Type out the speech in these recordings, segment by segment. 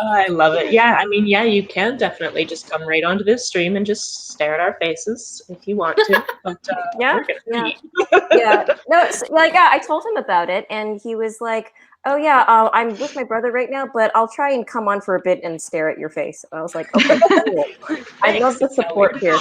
I love it. Yeah, I mean, yeah, you can definitely just come right onto this stream and just stare at our faces if you want to. But Yeah, we're gonna yeah. read. Yeah, no, it's like, yeah, I told him about it, and he was like, "Oh yeah, I'm with my brother right now, but I'll try and come on for a bit and stare at your face." I was like, "Okay, cool. I love Thanks, the Kelly. support here."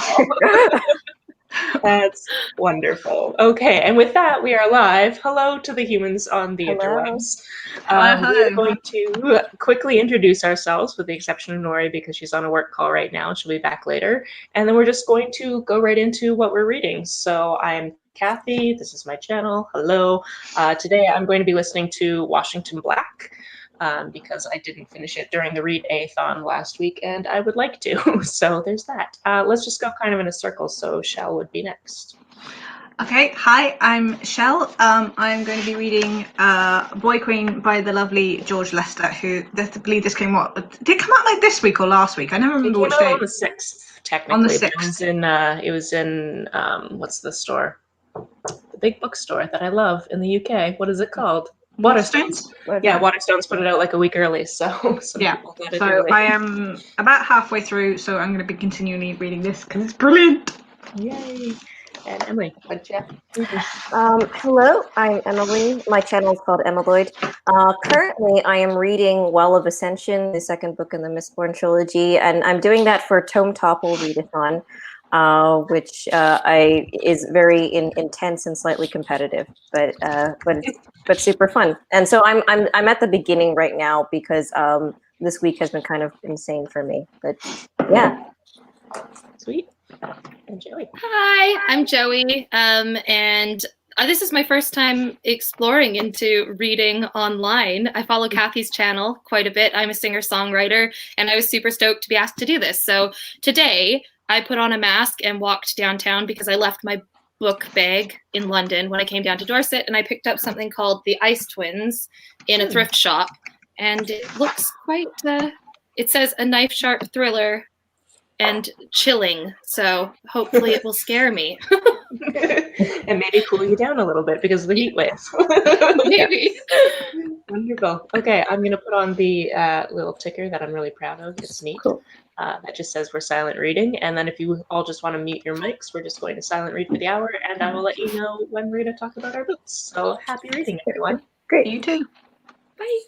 That's wonderful. Okay, and with that, we are live. Hello to the humans on the Hello. interwebs. We are Hi. going to quickly introduce ourselves, with the exception of Nori, because she's on a work call right now. She'll be back later. And then we're just going to go right into what we're reading. So I'm Kathy. This is my channel. Hello. Today I'm going to be listening to Washington Black. Because I didn't finish it during the read-a-thon last week, and I would like to. So there's that. Let's just go kind of in a circle. So Shell would be next. Okay, hi, I'm Shell. I'm going to be reading Boy Queen by the lovely George Lester, who I believe this came did it come out like this week or last week? I never remember which day. On the 6th, technically. On the But 6th. it was in what's the store? The big bookstore that I love in the UK. What is it called? Waterstones. Yeah, Waterstones put it out like a week early, so some people got it so early. I am about halfway through, so I'm going to be continually reading this because it's brilliant. Yay! And Emily, what did you have? Hello, I'm Emily. My channel is called Emiloid. Currently, I am reading Well of Ascension, the second book in the Mistborn trilogy, and I'm doing that for Tome Topple Readathon, which is very intense and slightly competitive, but super fun. And so I'm at the beginning right now because this week has been kind of insane for me. But yeah. Sweet. And Joey. Hi, I'm Joey, and this is my first time exploring into reading online. I follow Kathy's channel quite a bit. I'm a singer-songwriter, and I was super stoked to be asked to do this. So today, I put on a mask and walked downtown because I left my book bag in London when I came down to Dorset, and I picked up something called The Ice Twins in a thrift shop, and it looks quite, it says a knife-sharp thriller and chilling, so hopefully it will scare me. And maybe cool you down a little bit because of the heat wave. Maybe. Wonderful. Okay, I'm going to put on the little ticker that I'm really proud of. It's neat. Cool. That just says we're silent reading. And then if you all just want to mute your mics, we're just going to silent read for the hour, and I will let you know when we're going to talk about our books. So happy reading, everyone. Great. You too. Bye.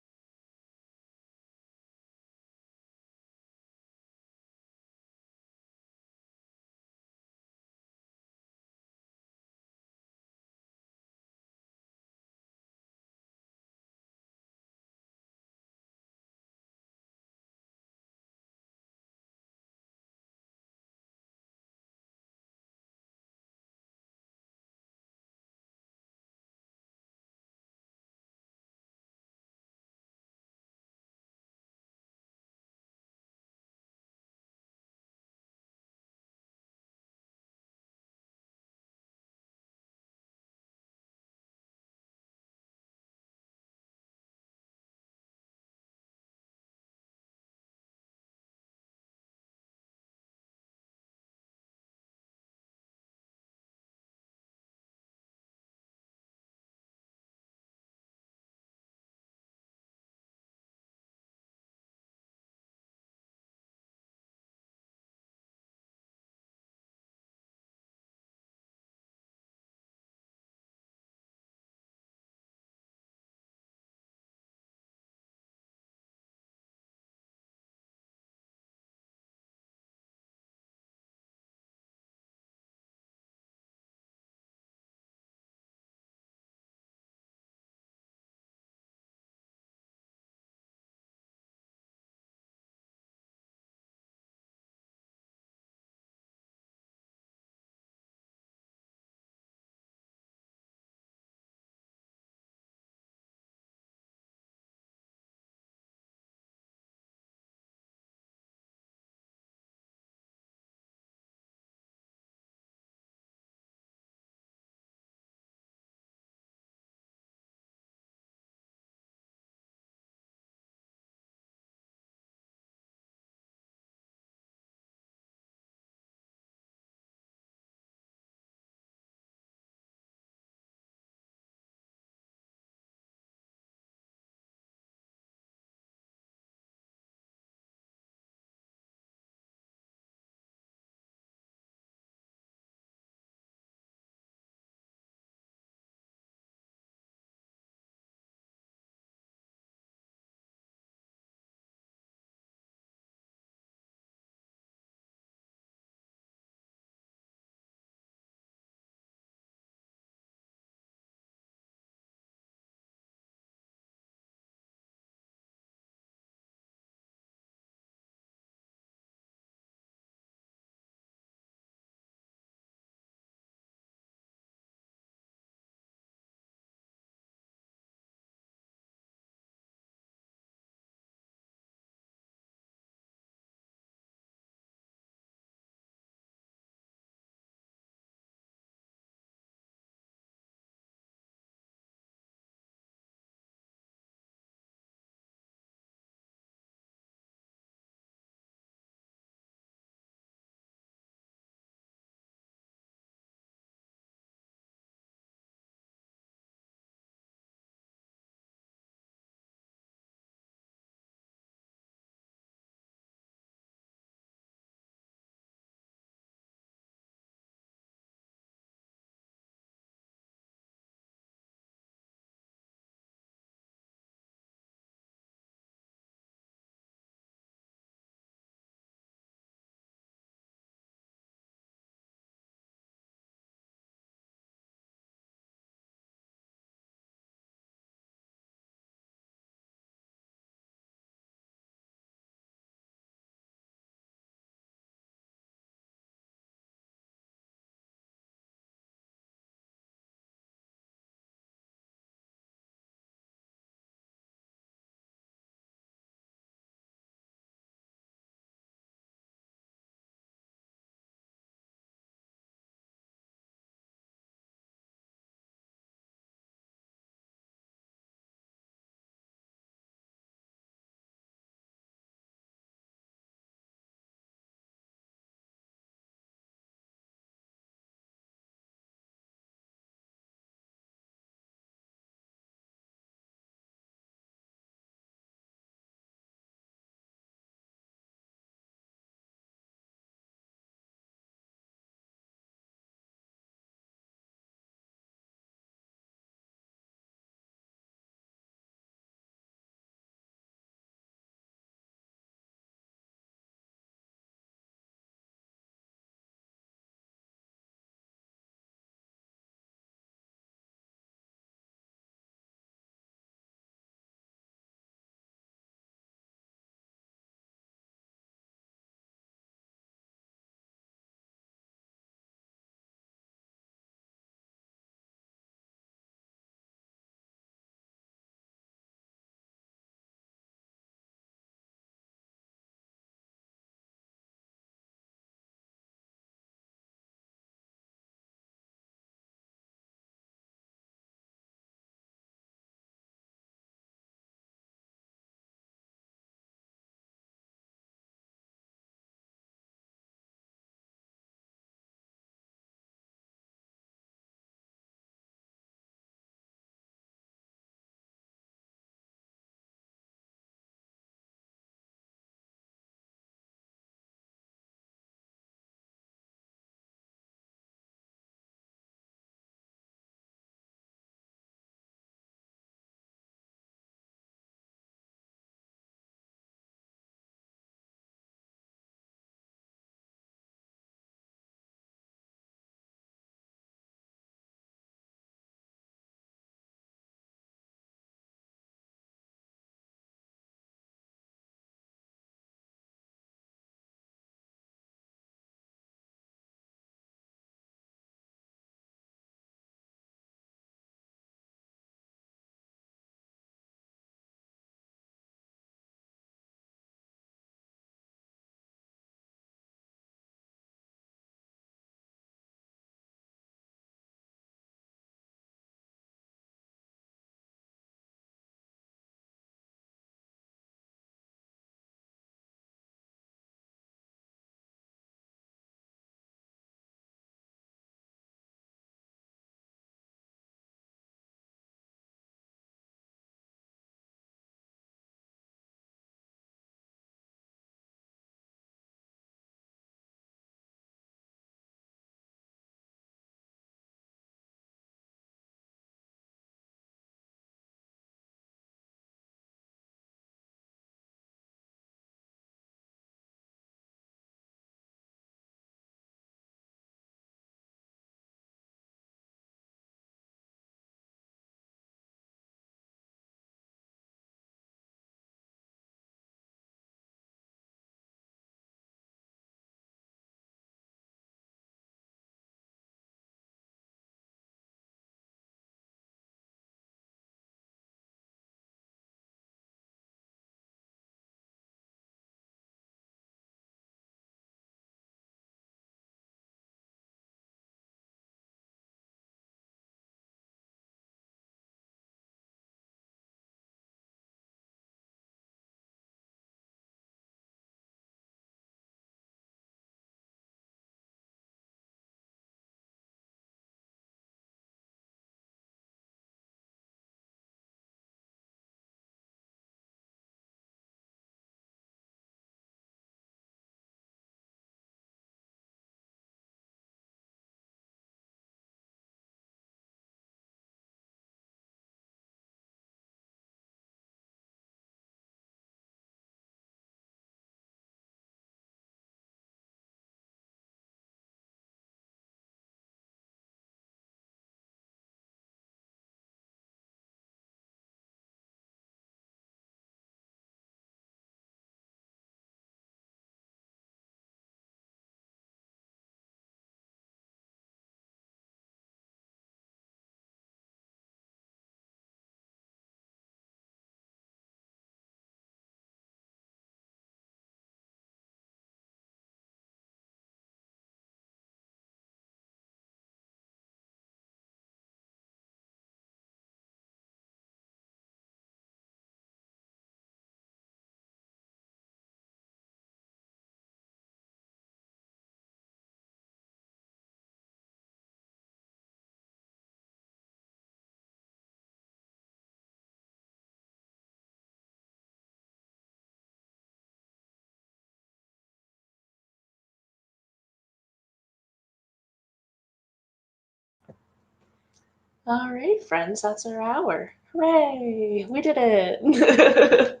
All right, friends, that's our hour. Hooray! We did it!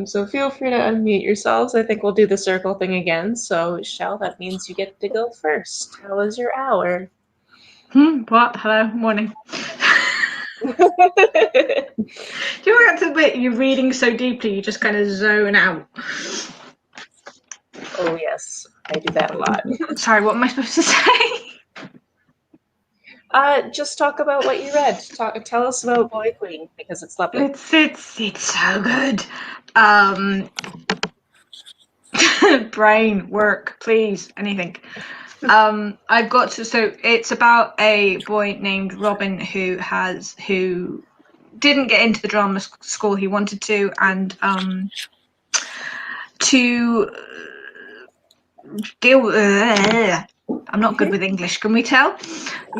So feel free to unmute yourselves. I think we'll do the circle thing again. So, Shell, that means you get to go first. How was your hour? What? Hello, morning. Do you ever get to the bit you're reading so deeply you just kind of zone out? Oh, yes, I do that a lot. Sorry, what am I supposed to say? Just talk about what you read. Tell us about Boy Queen, because it's lovely. It's so good. Brain work, please, anything. I've got to. So it's about a boy named Robin who didn't get into the drama school he wanted to, and to deal. I'm not good with English. Can we tell?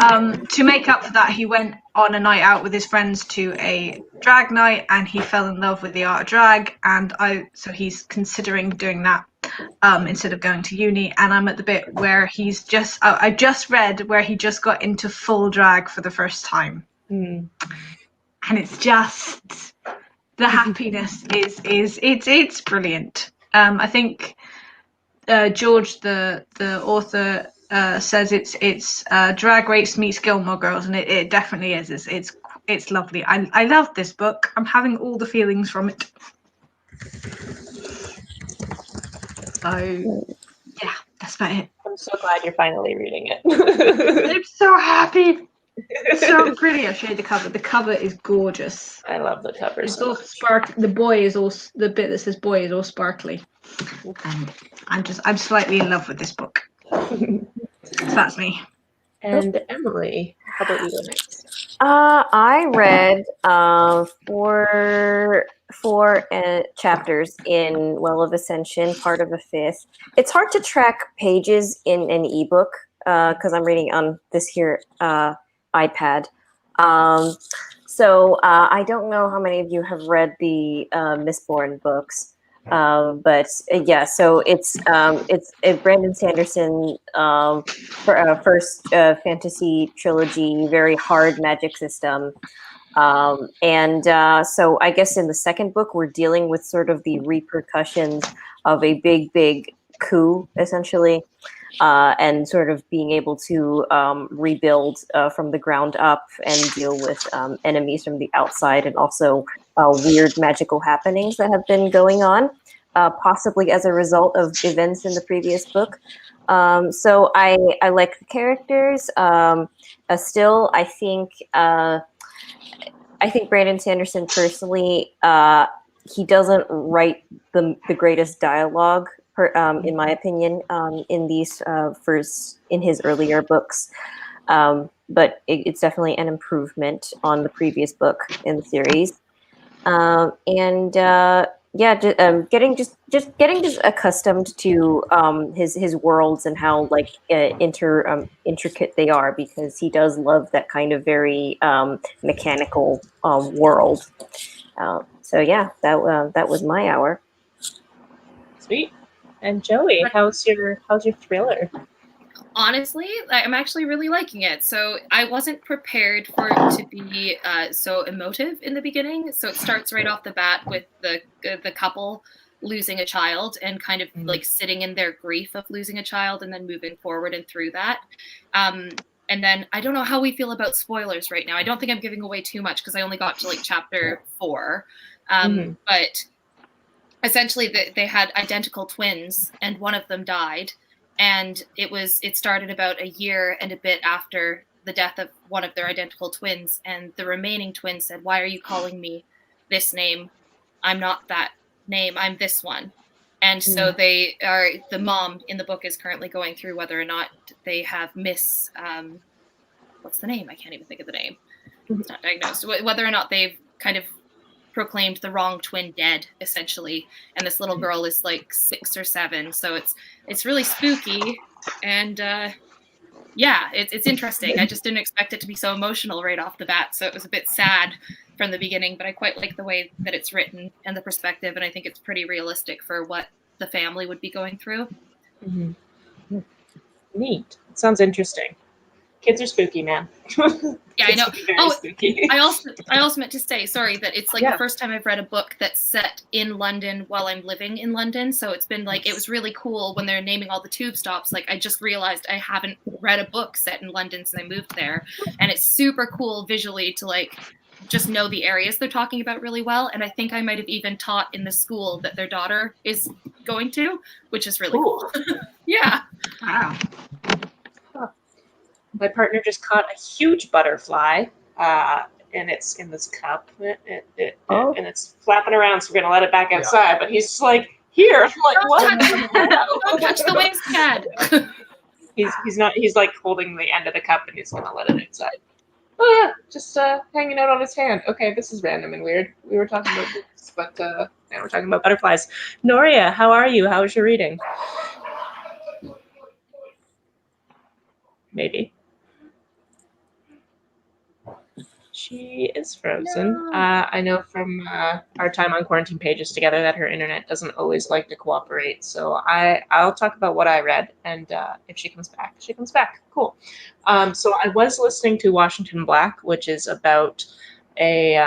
To make up for that, he went on a night out with his friends to a drag night, and he fell in love with the art of drag. And so he's considering doing that instead of going to uni. And I'm at the bit where he's just. I just read where he just got into full drag for the first time, and it's just the happiness it's brilliant. I think George, the author, says it's Drag Race meets Gilmore Girls, and it definitely is. It's lovely. I love this book. I'm having all the feelings from it. So yeah, that's about it. I'm so glad you're finally reading it. I'm so happy. So pretty. I'll show you the cover. The cover is gorgeous. I love the cover. It's So all the boy is all, the bit that says boy is all sparkly, and I'm slightly in love with this book. So that's me. And Emily, how about you go next? I read four chapters in Well of Ascension, part of a fifth. It's hard to track pages in an ebook because I'm reading on this here iPad. So I don't know how many of you have read the Mistborn books. But yeah, so it's Brandon Sanderson first fantasy trilogy, very hard magic system. And so I guess in the second book, we're dealing with sort of the repercussions of a big coup, essentially, and sort of being able to rebuild from the ground up and deal with enemies from the outside, and also weird magical happenings that have been going on, possibly as a result of events in the previous book. So I like the characters. Still, I think Brandon Sanderson personally, he doesn't write the greatest dialogue, in my opinion, in these in his earlier books. But it's definitely an improvement on the previous book in the series. Getting accustomed to his worlds and how like intricate they are, because he does love that kind of very mechanical world. So yeah, that was my hour. Sweet. And Joey, how's your thriller? Honestly, I'm actually really liking it. So I wasn't prepared for it to be so emotive in the beginning. So it starts right off the bat with the couple losing a child and kind of like sitting in their grief of losing a child, and then moving forward and through that. And then I don't know how we feel about spoilers right now. I don't think I'm giving away too much because I only got to like chapter 4. But essentially they had identical twins, and one of them died. And it started about a year and a bit after the death of one of their identical twins. And the remaining twin said, "Why are you calling me this name? I'm not that name. I'm this one." And so the mom in the book is currently going through whether or not they have what's the name? I can't even think of the name. It's not diagnosed. Whether or not they've kind of proclaimed the wrong twin dead, essentially, and this little girl is like 6 or 7, so it's really spooky, and it's interesting. I just didn't expect it to be so emotional right off the bat, so it was a bit sad from the beginning, but I quite like the way that it's written and the perspective, and I think it's pretty realistic for what the family would be going through. Neat. Sounds interesting. Kids are spooky, man. Yeah, I know. Oh, spooky. I also meant to say, sorry, that it's like Yeah. the first time I've read a book that's set in London while I'm living in London. So it's been like, it was really cool when they're naming all the tube stops. Like, I just realized I haven't read a book set in London since I moved there. And it's super cool visually to like just know the areas they're talking about really well. And I think I might have even taught in the school that their daughter is going to, which is really cool. Yeah. Wow. My partner just caught a huge butterfly, and it's in this cup, and it's flapping around, so we're going to let it back outside, but he's just like, here. I'm like, what? Don't touch the wings, Chad. He's like holding the end of the cup, and he's going to let it outside. Just hanging out on his hand. Okay, this is random and weird. We were talking about books, but now we're talking about butterflies. Noria, how are you? How was your reading? Maybe. She is frozen. No. I know from our time on Quarantine Pages together that her internet doesn't always like to cooperate. So I'll talk about what I read, and if she comes back, she comes back. Cool. So I was listening to Washington Black, which is about a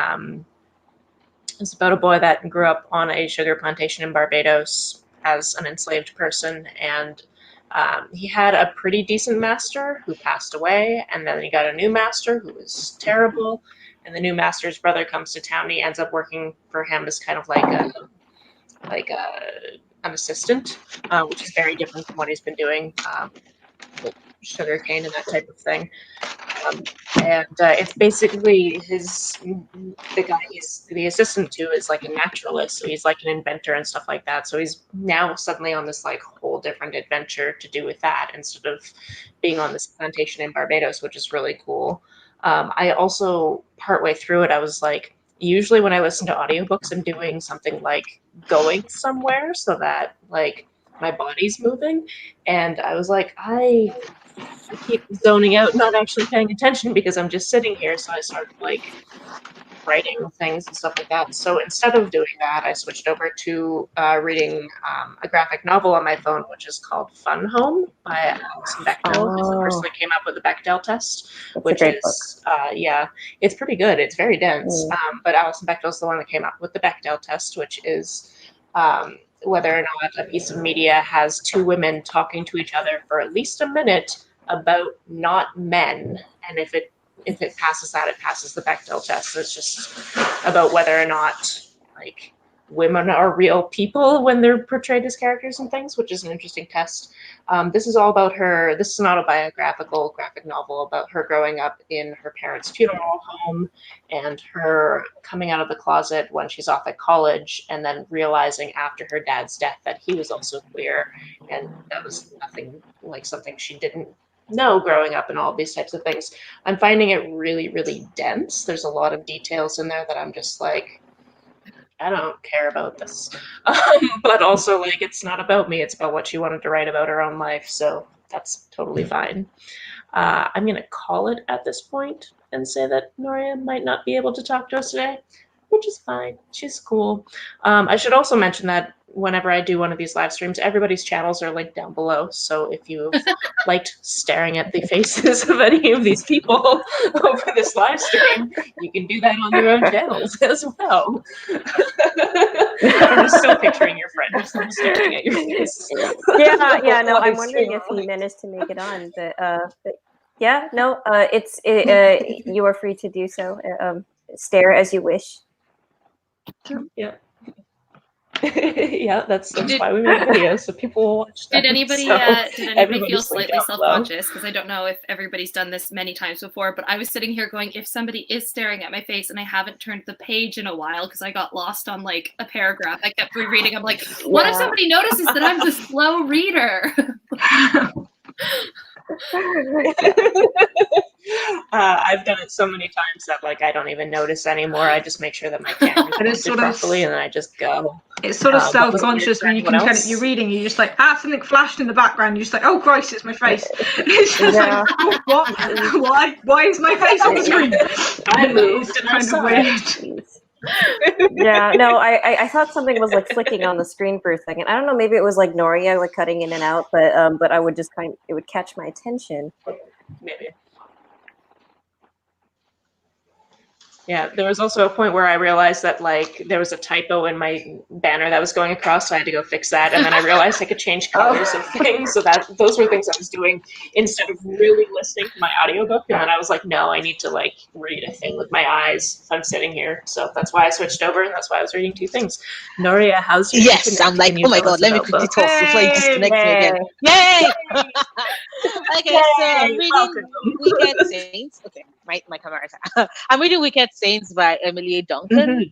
boy that grew up on a sugar plantation in Barbados as an enslaved person, and he had a pretty decent master who passed away, and then he got a new master who was terrible, and the new master's brother comes to town, and he ends up working for him as kind of like an assistant, which is very different from what he's been doing with sugarcane and that type of thing. And it's basically the guy he's the assistant to is like a naturalist, so he's like an inventor and stuff like that. So he's now suddenly on this like whole different adventure to do with that instead of being on this plantation in Barbados, which is really cool. I also, partway through it, I was like, usually when I listen to audiobooks, I'm doing something like going somewhere so that like my body's moving, and I was like, I keep zoning out, not actually paying attention because I'm just sitting here. So I started like writing things and stuff like that. So instead of doing that, I switched over to reading a graphic novel on my phone, which is called Fun Home by Alison Bechdel. It's the person that came up with the Bechdel test, which is it's pretty good. It's very dense, but Alison Bechdel is the one that came up with the Bechdel test, which is whether or not a piece of media has two women talking to each other for at least a minute about not men, and if it passes that, it passes the Bechdel test. So it's just about whether or not like women are real people when they're portrayed as characters and things, which is an interesting test. This is all about her. This is an autobiographical graphic novel about her growing up in her parents' funeral home and her coming out of the closet when she's off at college, and then realizing after her dad's death that he was also queer, and that was nothing like something she didn't know growing up and all these types of things. I'm finding it really, really dense. There's a lot of details in there that I'm just like, I don't care about this. But also, like, it's not about me. It's about what she wanted to write about her own life. So that's totally fine. I'm going to call it at this point and say that Noria might not be able to talk to us today, which is fine. She's cool. I should also mention that whenever I do one of these live streams, everybody's channels are linked down below. So if you liked staring at the faces of any of these people over this live stream, you can do that on your own channels as well. I'm just still picturing your friend just staring at your face. Yeah, no, I'm wondering if he managed to make it on, but yeah, no, you are free to do so. Stare as you wish. Yeah. Yeah, that's why we make videos, so people will watch them. Did anybody feel slightly self-conscious? Because I don't know if everybody's done this many times before, but I was sitting here going, if somebody is staring at my face and I haven't turned the page in a while because I got lost on like a paragraph, I kept rereading. I'm like, what if somebody notices that I'm the slow reader? I've done it so many times that like I don't even notice anymore. I just make sure that my camera's pointed properly, and then I just go. It's sort of self-conscious when you can tell you're reading. You're just like, something flashed in the background. You're just like, oh Christ, it's my face. It's just like, what? Why is my face on the screen? I moved and kind of weird. Yeah, no, I thought something was like flicking on the screen for a second. I don't know, maybe it was like Noria like cutting in and out, but I would just it would catch my attention. Maybe. Yeah, there was also a point where I realized that like there was a typo in my banner that was going across, so I had to go fix that. And then I realized I could change colors of things, so that those were things I was doing instead of really listening to my audiobook. And then I was like, no, I need to like read a thing with my eyes if I'm sitting here. So that's why I switched over, and that's why I was reading two things. Noria, how's your Yes, internet? I'm like, Can you oh my tell God, us let me about quickly books? talk before you disconnect me again. Yay! Yay! Okay, so I'm Yay! reading Welcome. Wicked Saints. Okay, my camera is I'm reading Wicked Saints by Emily A. Duncan.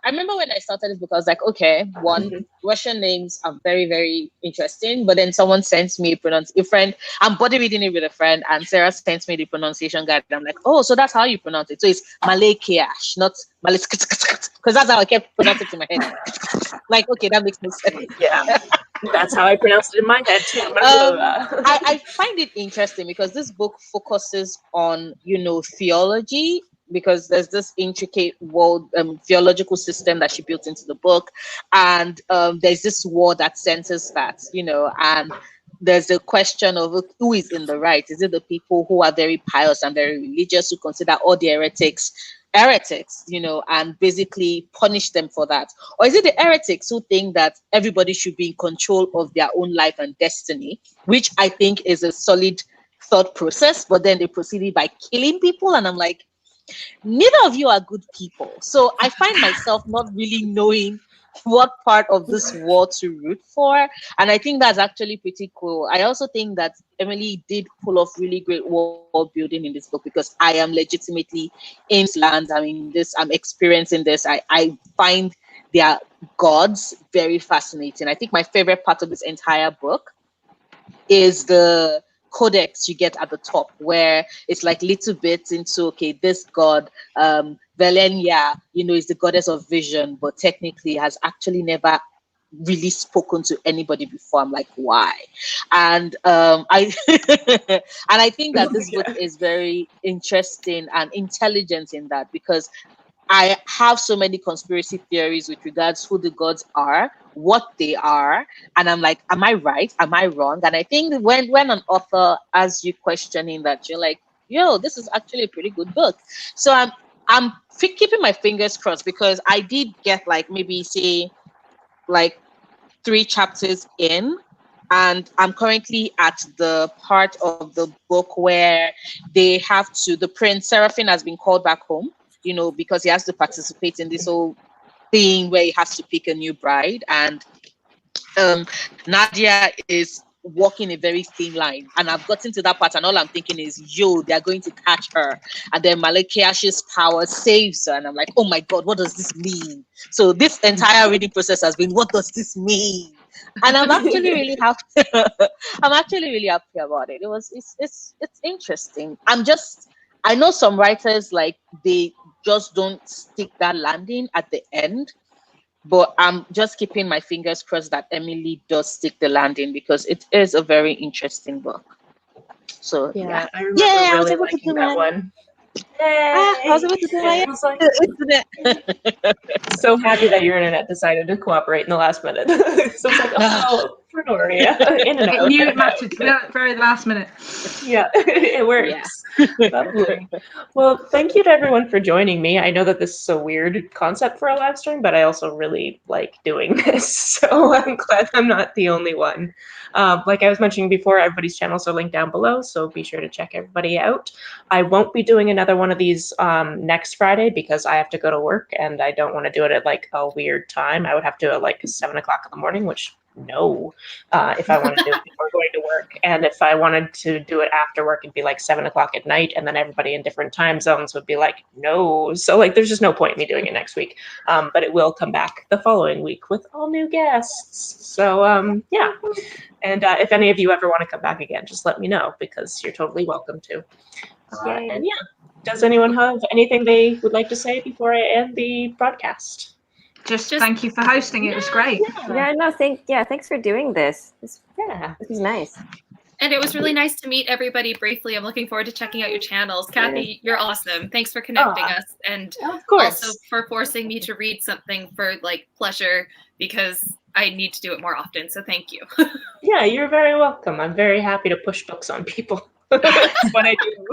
I remember when I started this book, I was like, okay, one, Russian names are very, very interesting. But then someone sent me a friend, I'm body reading it with a friend, and Sarah sent me the pronunciation guide. And I'm like, oh, so that's how you pronounce it. So it's Malay Kiash, not Malay, because that's how I kept pronouncing it in my head. Like, okay, that makes no sense. Yeah, that's how I pronounced it in my head too. I find it interesting because this book focuses on, theology, because there's this intricate world theological system that she built into the book, and there's this war that centers that, and there's the question of who is in the right. Is it the people who are very pious and very religious, who consider all the heretics, and basically punish them for that? Or is it the heretics who think that everybody should be in control of their own life and destiny, which I think is a solid thought process, but then they proceeded by killing people, and I'm like, neither of you are good people. So I find myself not really knowing what part of this war to root for. And I think that's actually pretty cool. I also think that Emily did pull off really great world building in this book, because I am legitimately in this land. I'm experiencing this. I find their gods very fascinating. I think my favorite part of this entire book is the codex you get at the top, where it's like little bits into, okay, this god, Velenia, is the goddess of vision, but technically has actually never really spoken to anybody before. I'm like, why? And I and I think that this book is very interesting and intelligent in that, because I have so many conspiracy theories with regards who the gods are, what they are, and I'm like, am I right? Am I wrong? And I think when an author asks you questioning that, you're like, yo, this is actually a pretty good book. So I'm keeping my fingers crossed, because I did get like maybe say like 3 chapters in, and I'm currently at the part of the book where the prince Seraphim has been called back home, because he has to participate in this whole thing where he has to pick a new bride, and Nadia is walking a very thin line, and I've gotten to that part, and all I'm thinking is, yo, they're going to catch her, and then Malakiash's power saves her, and I'm like, oh my God, what does this mean? So this entire reading process has been, what does this mean? And I'm actually really happy. I'm actually really happy about it. It's interesting. I know some writers, like, they just don't stick that landing at the end, but I'm just keeping my fingers crossed that Emily does stick the landing, because it is a very interesting book. So yeah, I remember I was really able to liking do that it. one. I was able to do I it. was like, so happy that your internet decided to cooperate in the last minute. So it's like, oh, for Noria, in and It out. knew it mattered very last minute. Yeah, it works. Lovely. Well, thank you to everyone for joining me. I know that this is a weird concept for a live stream, but I also really like doing this. So I'm glad I'm not the only one. Like I was mentioning before, everybody's channels are linked down below, so be sure to check everybody out. I won't be doing another one of these next Friday, because I have to go to work, and I don't want to do it at like a weird time. I would have to do it like 7 o'clock in the morning, which no, if I want to do it before going to work. And if I wanted to do it after work, it'd be like 7 o'clock at night, and then everybody in different time zones would be like, no. So like, there's just no point in me doing it next week. But it will come back the following week with all new guests. So yeah. And if any of you ever want to come back again, just let me know, because you're totally welcome to. And yeah, does anyone have anything they would like to say before I end the broadcast? Just thank you for hosting. It was great. Thanks for doing this. This is nice. And it was really nice to meet everybody briefly. I'm looking forward to checking out your channels. Kathy, you're awesome. Thanks for connecting us, and of course, also for forcing me to read something for like pleasure, because I need to do it more often. So thank you. Yeah, you're very welcome. I'm very happy to push books on people. That's what I do.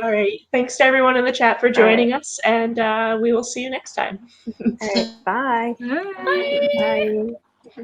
All right. Thanks to everyone in the chat for joining us, and we will see you next time. All right, bye. Bye. Bye.